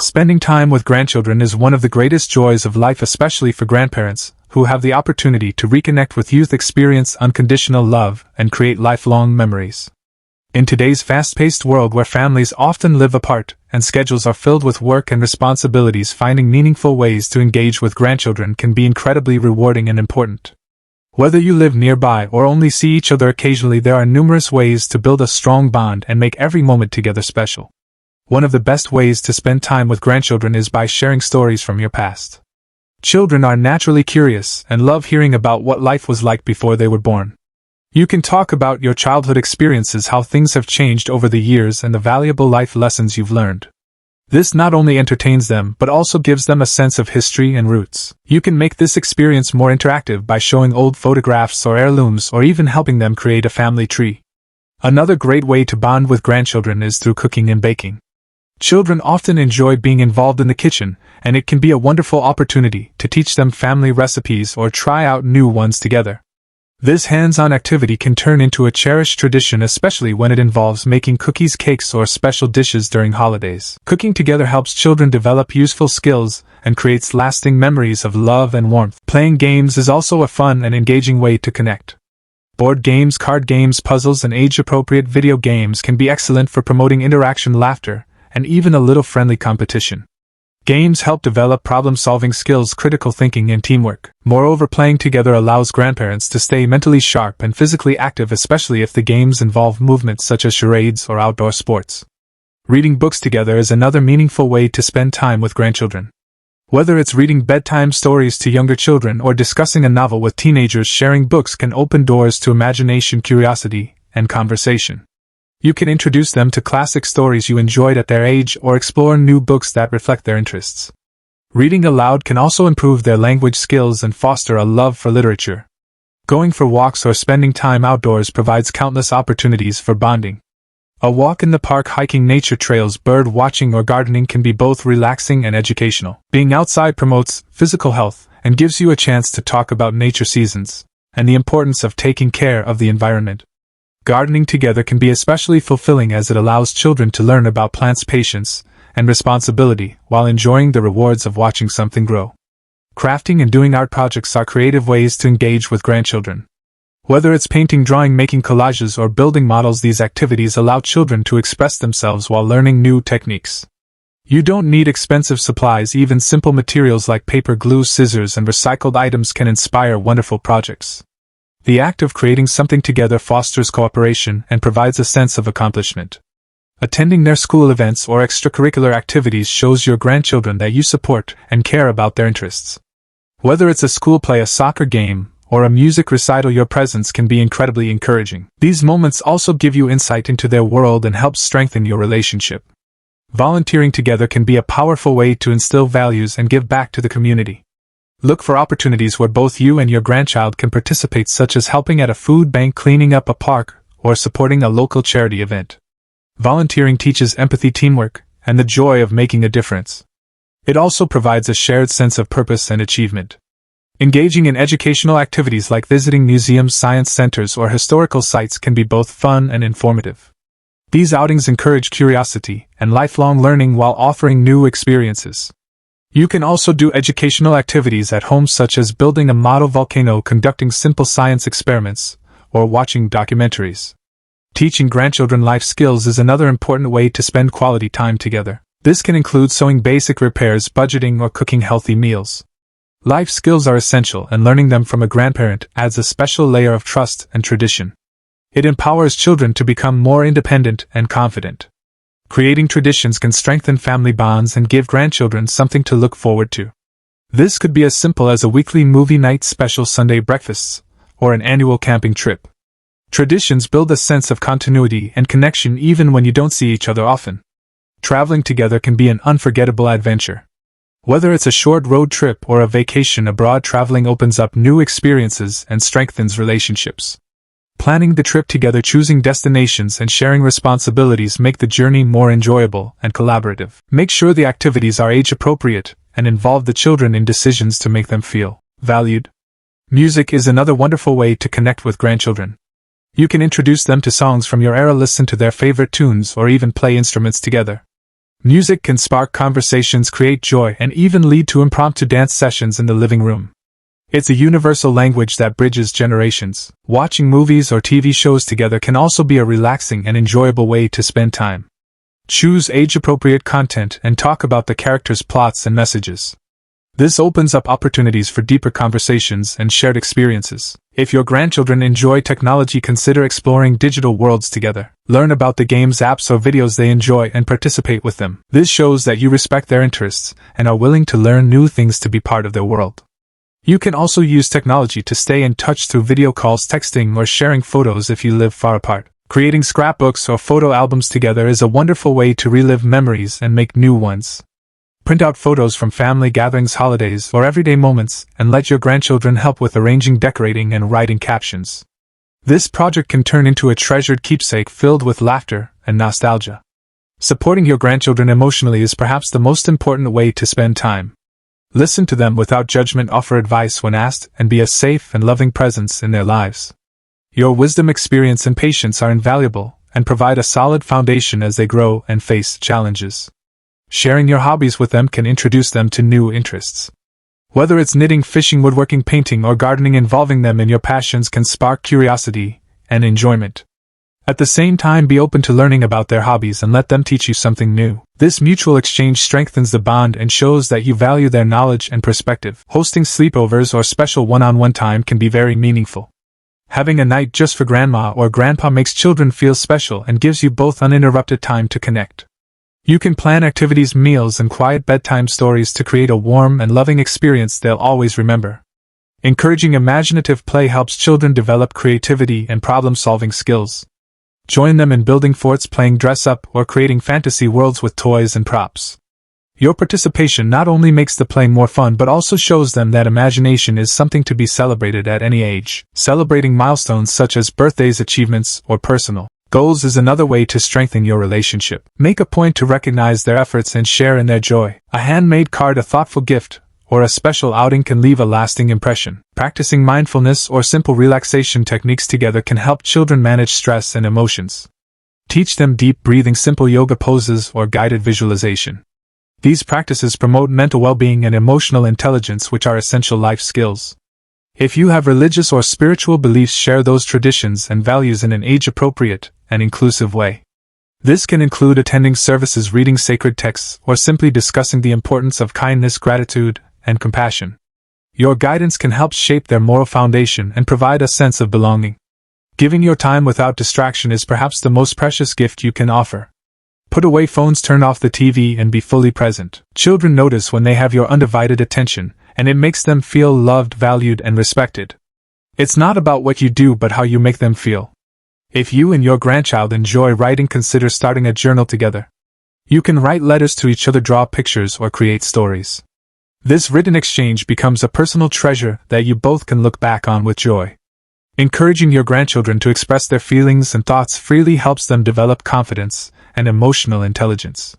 Spending time with grandchildren is one of the greatest joys of life, especially for grandparents, who have the opportunity to reconnect with youth, experience unconditional love, and create lifelong memories. In today's fast-paced world where families often live apart and schedules are filled with work and responsibilities, finding meaningful ways to engage with grandchildren can be incredibly rewarding and important. Whether you live nearby or only see each other occasionally, there are numerous ways to build a strong bond and make every moment together special. One of the best ways to spend time with grandchildren is by sharing stories from your past. Children are naturally curious and love hearing about what life was like before they were born. You can talk about your childhood experiences, how things have changed over the years, and the valuable life lessons you've learned. This not only entertains them but also gives them a sense of history and roots. You can make this experience more interactive by showing old photographs or heirlooms, or even helping them create a family tree. Another great way to bond with grandchildren is through cooking and baking. Children often enjoy being involved in the kitchen, and it can be a wonderful opportunity to teach them family recipes or try out new ones together. This hands-on activity can turn into a cherished tradition, especially when it involves making cookies, cakes, or special dishes during holidays. Cooking together helps children develop useful skills and creates lasting memories of love and warmth. Playing games is also a fun and engaging way to connect. Board games, card games, puzzles, and age-appropriate video games can be excellent for promoting interaction, laughter, and even a little friendly competition. Games help develop problem-solving skills, critical thinking, and teamwork. Moreover, playing together allows grandparents to stay mentally sharp and physically active, especially if the games involve movements such as charades or outdoor sports. Reading books together is another meaningful way to spend time with grandchildren. Whether it's reading bedtime stories to younger children or discussing a novel with teenagers, sharing books can open doors to imagination, curiosity, and conversation. You can introduce them to classic stories you enjoyed at their age or explore new books that reflect their interests. Reading aloud can also improve their language skills and foster a love for literature. Going for walks or spending time outdoors provides countless opportunities for bonding. A walk in the park, hiking nature trails, bird watching, or gardening can be both relaxing and educational. Being outside promotes physical health and gives you a chance to talk about nature, seasons, and the importance of taking care of the environment. Gardening together can be especially fulfilling as it allows children to learn about plants, patience, and responsibility while enjoying the rewards of watching something grow. Crafting and doing art projects are creative ways to engage with grandchildren. Whether it's painting, drawing, making collages, or building models, these activities allow children to express themselves while learning new techniques. You don't need expensive supplies. Even simple materials like paper, glue, scissors, and recycled items can inspire wonderful projects. The act of creating something together fosters cooperation and provides a sense of accomplishment. Attending their school events or extracurricular activities shows your grandchildren that you support and care about their interests. Whether it's a school play, a soccer game, or a music recital, your presence can be incredibly encouraging. These moments also give you insight into their world and help strengthen your relationship. Volunteering together can be a powerful way to instill values and give back to the community. Look for opportunities where both you and your grandchild can participate, such as helping at a food bank, cleaning up a park, or supporting a local charity event. Volunteering teaches empathy, teamwork, and the joy of making a difference. It also provides a shared sense of purpose and achievement. Engaging in educational activities like visiting museums, science centers, or historical sites can be both fun and informative. These outings encourage curiosity and lifelong learning while offering new experiences. You can also do educational activities at home, such as building a model volcano, conducting simple science experiments, or watching documentaries. Teaching grandchildren life skills is another important way to spend quality time together. This can include sewing, basic repairs, budgeting, or cooking healthy meals. Life skills are essential, and learning them from a grandparent adds a special layer of trust and tradition. It empowers children to become more independent and confident. Creating traditions can strengthen family bonds and give grandchildren something to look forward to. This could be as simple as a weekly movie night, special Sunday breakfasts, or an annual camping trip. Traditions build a sense of continuity and connection even when you don't see each other often. Traveling together can be an unforgettable adventure. Whether it's a short road trip or a vacation abroad, traveling opens up new experiences and strengthens relationships. Planning the trip together, choosing destinations, and sharing responsibilities make the journey more enjoyable and collaborative. Make sure the activities are age-appropriate and involve the children in decisions to make them feel valued. Music is another wonderful way to connect with grandchildren. You can introduce them to songs from your era, listen to their favorite tunes, or even play instruments together. Music can spark conversations, create joy, and even lead to impromptu dance sessions in the living room. It's a universal language that bridges generations. Watching movies or TV shows together can also be a relaxing and enjoyable way to spend time. Choose age-appropriate content and talk about the characters' plots and messages. This opens up opportunities for deeper conversations and shared experiences. If your grandchildren enjoy technology, consider exploring digital worlds together. Learn about the games, apps, or videos they enjoy and participate with them. This shows that you respect their interests and are willing to learn new things to be part of their world. You can also use technology to stay in touch through video calls, texting, or sharing photos if you live far apart. Creating scrapbooks or photo albums together is a wonderful way to relive memories and make new ones. Print out photos from family gatherings, holidays, or everyday moments, and let your grandchildren help with arranging, decorating, and writing captions. This project can turn into a treasured keepsake filled with laughter and nostalgia. Supporting your grandchildren emotionally is perhaps the most important way to spend time. Listen to them without judgment, offer advice when asked, and be a safe and loving presence in their lives. Your wisdom, experience, and patience are invaluable and provide a solid foundation as they grow and face challenges. Sharing your hobbies with them can introduce them to new interests. Whether it's knitting, fishing, woodworking, painting, or gardening, involving them in your passions can spark curiosity and enjoyment. At the same time, be open to learning about their hobbies and let them teach you something new. This mutual exchange strengthens the bond and shows that you value their knowledge and perspective. Hosting sleepovers or special one-on-one time can be very meaningful. Having a night just for grandma or grandpa makes children feel special and gives you both uninterrupted time to connect. You can plan activities, meals, and quiet bedtime stories to create a warm and loving experience they'll always remember. Encouraging imaginative play helps children develop creativity and problem-solving skills. Join them in building forts, playing dress-up, or creating fantasy worlds with toys and props. Your participation not only makes the play more fun but also shows them that imagination is something to be celebrated at any age. Celebrating milestones such as birthdays, achievements, or personal goals is another way to strengthen your relationship. Make a point to recognize their efforts and share in their joy. A handmade card, a thoughtful gift, or a special outing can leave a lasting impression. Practicing mindfulness or simple relaxation techniques together can help children manage stress and emotions. Teach them deep breathing, simple yoga poses, or guided visualization. These practices promote mental well-being and emotional intelligence, which are essential life skills. If you have religious or spiritual beliefs, share those traditions and values in an age-appropriate and inclusive way. This can include attending services, reading sacred texts, or simply discussing the importance of kindness, gratitude, and compassion. Your guidance can help shape their moral foundation and provide a sense of belonging. Giving your time without distraction is perhaps the most precious gift you can offer. Put away phones, turn off the TV, and be fully present. Children notice when they have your undivided attention, and it makes them feel loved, valued, and respected. It's not about what you do but how you make them feel. If you and your grandchild enjoy writing, consider starting a journal together. You can write letters to each other, draw pictures, or create stories. This written exchange becomes a personal treasure that you both can look back on with joy. Encouraging your grandchildren to express their feelings and thoughts freely helps them develop confidence and emotional intelligence.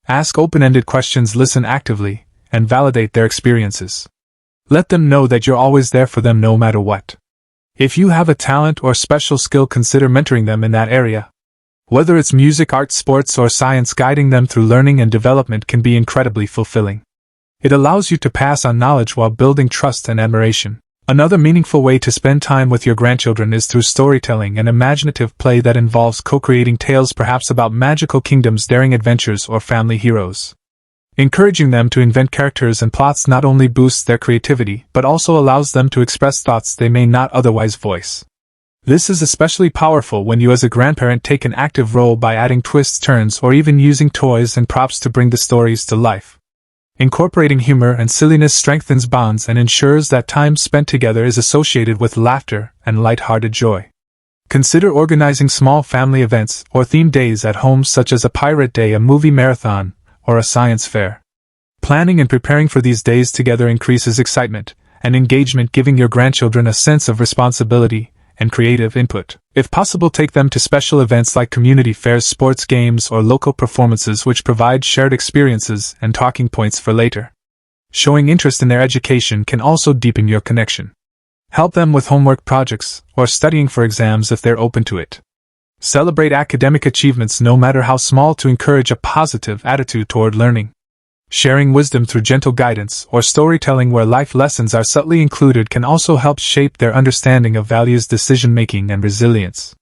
Ask open-ended questions, listen actively, and validate their experiences. Let them know that you're always there for them no matter what. If you have a talent or special skill, consider mentoring them in that area. Whether it's music, art, sports, or science, guiding them through learning and development can be incredibly fulfilling. It allows you to pass on knowledge while building trust and admiration. Another meaningful way to spend time with your grandchildren is through storytelling and imaginative play that involves co-creating tales, perhaps about magical kingdoms, daring adventures, or family heroes. Encouraging them to invent characters and plots not only boosts their creativity but also allows them to express thoughts they may not otherwise voice. This is especially powerful when you as a grandparent take an active role by adding twists, turns, or even using toys and props to bring the stories to life. Incorporating humor and silliness strengthens bonds and ensures that time spent together is associated with laughter and light-hearted joy. Consider organizing small family events or themed days at home, such as a pirate day, a movie marathon, or a science fair. Planning and preparing for these days together increases excitement and engagement, giving your grandchildren a sense of responsibility and creative input. If possible, take them to special events like community fairs, sports games, or local performances, which provide shared experiences and talking points for later. Showing interest in their education can also deepen your connection. Help them with homework projects or studying for exams if they're open to it. Celebrate academic achievements no matter how small to encourage a positive attitude toward learning. Sharing wisdom through gentle guidance or storytelling where life lessons are subtly included can also help shape their understanding of values, decision-making, and resilience.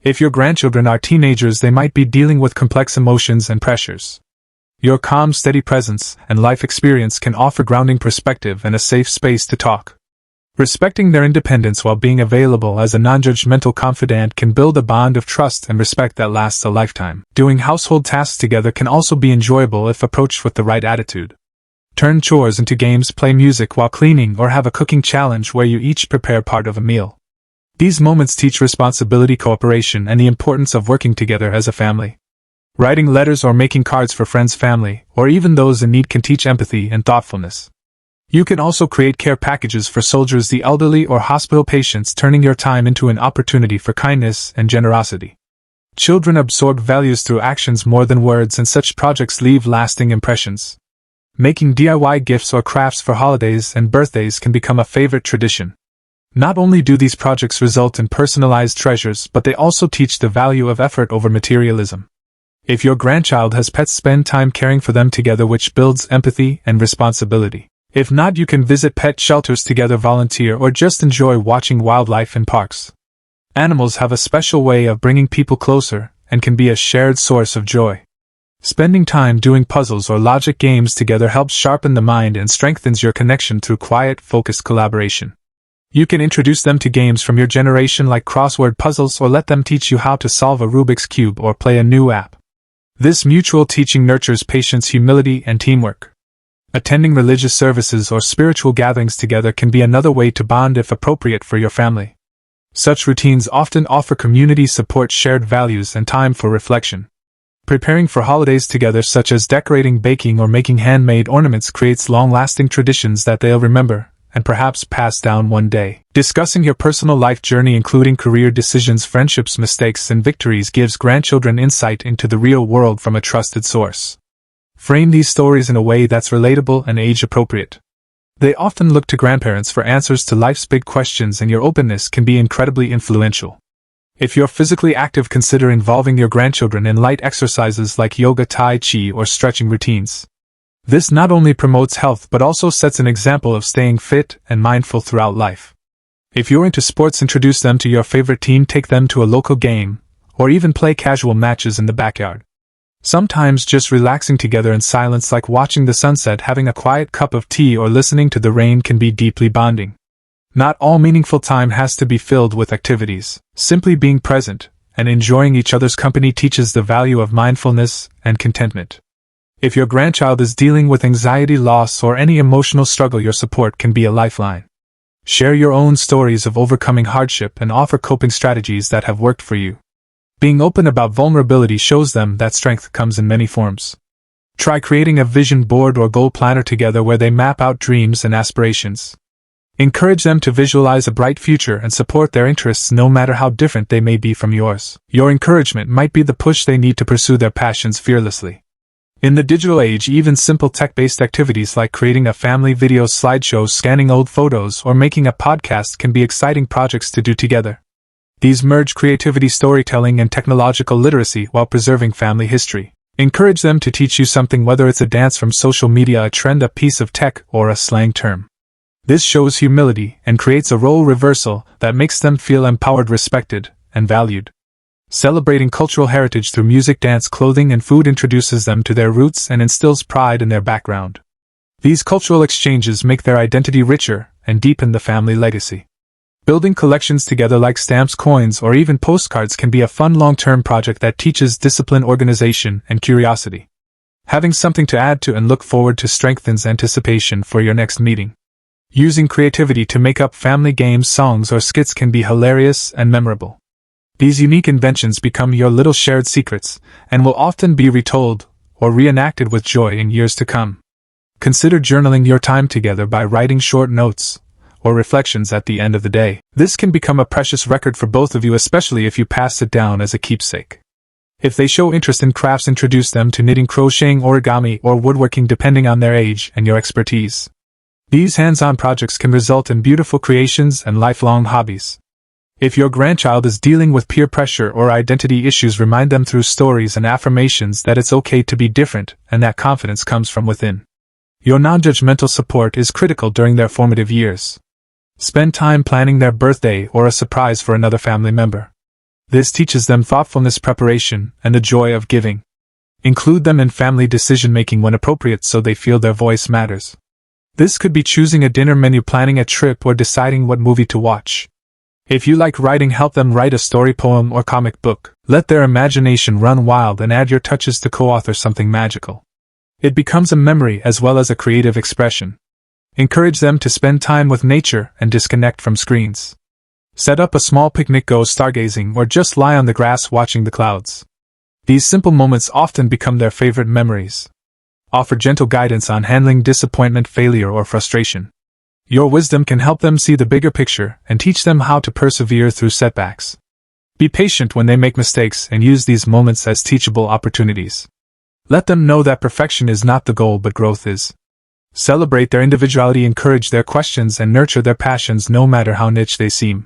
If your grandchildren are teenagers, they might be dealing with complex emotions and pressures. Your calm, steady presence and life experience can offer grounding perspective and a safe space to talk. Respecting their independence while being available as a non-judgmental confidant can build a bond of trust and respect that lasts a lifetime. Doing household tasks together can also be enjoyable if approached with the right attitude. Turn chores into games, play music while cleaning, or have a cooking challenge where you each prepare part of a meal. These moments teach responsibility, cooperation, and the importance of working together as a family. Writing letters or making cards for friends, family, or even those in need can teach empathy and thoughtfulness. You can also create care packages for soldiers, the elderly, or hospital patients, turning your time into an opportunity for kindness and generosity. Children absorb values through actions more than words, and such projects leave lasting impressions. Making DIY gifts or crafts for holidays and birthdays can become a favorite tradition. Not only do these projects result in personalized treasures, but they also teach the value of effort over materialism. If your grandchild has pets, spend time caring for them together, which builds empathy and responsibility. If not, you can visit pet shelters together, volunteer, or just enjoy watching wildlife in parks. Animals have a special way of bringing people closer and can be a shared source of joy. Spending time doing puzzles or logic games together helps sharpen the mind and strengthens your connection through quiet, focused collaboration. You can introduce them to games from your generation like crossword puzzles, or let them teach you how to solve a Rubik's Cube or play a new app. This mutual teaching nurtures patience, humility, and teamwork. Attending religious services or spiritual gatherings together can be another way to bond if appropriate for your family. Such routines often offer community support, shared values, and time for reflection. Preparing for holidays together, such as decorating, baking, or making handmade ornaments, creates long-lasting traditions that they'll remember and perhaps pass down one day. Discussing your personal life journey, including career decisions, friendships, mistakes, and victories, gives grandchildren insight into the real world from a trusted source. Frame these stories in a way that's relatable and age-appropriate. They often look to grandparents for answers to life's big questions, and your openness can be incredibly influential. If you're physically active, consider involving your grandchildren in light exercises like yoga, tai chi, or stretching routines. This not only promotes health but also sets an example of staying fit and mindful throughout life. If you're into sports, introduce them to your favorite team, take them to a local game, or even play casual matches in the backyard. Sometimes just relaxing together in silence, like watching the sunset, having a quiet cup of tea, or listening to the rain, can be deeply bonding. Not all meaningful time has to be filled with activities. Simply being present and enjoying each other's company teaches the value of mindfulness and contentment. If your grandchild is dealing with anxiety, loss, or any emotional struggle, your support can be a lifeline. Share your own stories of overcoming hardship and offer coping strategies that have worked for you. Being open about vulnerability shows them that strength comes in many forms. Try creating a vision board or goal planner together where they map out dreams and aspirations. Encourage them to visualize a bright future and support their interests no matter how different they may be from yours. Your encouragement might be the push they need to pursue their passions fearlessly. In the digital age, even simple tech-based activities like creating a family video slideshow, scanning old photos, or making a podcast can be exciting projects to do together. These merge creativity, storytelling, and technological literacy while preserving family history. Encourage them to teach you something, whether it's a dance from social media, a trend, a piece of tech, or a slang term. This shows humility and creates a role reversal that makes them feel empowered, respected, and valued. Celebrating cultural heritage through music, dance, clothing, and food introduces them to their roots and instills pride in their background. These cultural exchanges make their identity richer and deepen the family legacy. Building collections together like stamps, coins, or even postcards can be a fun long-term project that teaches discipline, organization, and curiosity. Having something to add to and look forward to strengthens anticipation for your next meeting. Using creativity to make up family games, songs, or skits can be hilarious and memorable. These unique inventions become your little shared secrets, and will often be retold or reenacted with joy in years to come. Consider journaling your time together by writing short notes or reflections at the end of the day. This can become a precious record for both of you, especially if you pass it down as a keepsake. If they show interest in crafts, introduce them to knitting, crocheting, origami, or woodworking depending on their age and your expertise. These hands-on projects can result in beautiful creations and lifelong hobbies. If your grandchild is dealing with peer pressure or identity issues, remind them through stories and affirmations that it's okay to be different and that confidence comes from within. Your non-judgmental support is critical during their formative years. Spend time planning their birthday or a surprise for another family member. This teaches them thoughtfulness, preparation, and the joy of giving. Include them in family decision-making when appropriate so they feel their voice matters. This could be choosing a dinner menu, planning a trip, or deciding what movie to watch. If you like writing, help them write a story, poem, or comic book. Let their imagination run wild and add your touches to co-author something magical. It becomes a memory as well as a creative expression. Encourage them to spend time with nature and disconnect from screens. Set up a small picnic, go stargazing, or just lie on the grass watching the clouds. These simple moments often become their favorite memories. Offer gentle guidance on handling disappointment, failure, or frustration. Your wisdom can help them see the bigger picture and teach them how to persevere through setbacks. Be patient when they make mistakes and use these moments as teachable opportunities. Let them know that perfection is not the goal but growth is. Celebrate their individuality, encourage their questions, and nurture their passions no matter how niche they seem.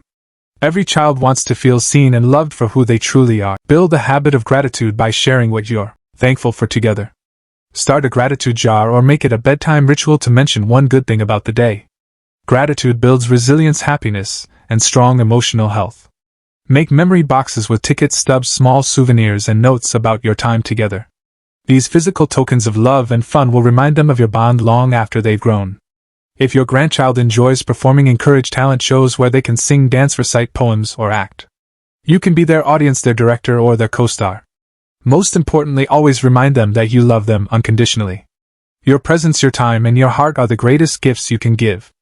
Every child wants to feel seen and loved for who they truly are. Build a habit of gratitude by sharing what you're thankful for together. Start a gratitude jar or make it a bedtime ritual to mention one good thing about the day. Gratitude builds resilience, happiness, and strong emotional health. Make memory boxes with ticket stubs, small souvenirs, and notes about your time together. These physical tokens of love and fun will remind them of your bond long after they've grown. If your grandchild enjoys performing, encourage talent shows where they can sing, dance, recite poems, or act. You can be their audience, their director, or their co-star. Most importantly, always remind them that you love them unconditionally. Your presence, your time, and your heart are the greatest gifts you can give.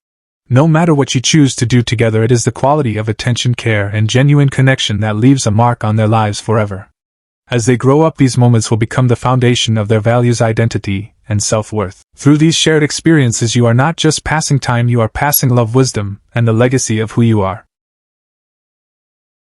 No matter what you choose to do together, it is the quality of attention, care, and genuine connection that leaves a mark on their lives forever. As they grow up, these moments will become the foundation of their values, identity, and self-worth. Through these shared experiences, you are not just passing time, you are passing love, wisdom, and the legacy of who you are.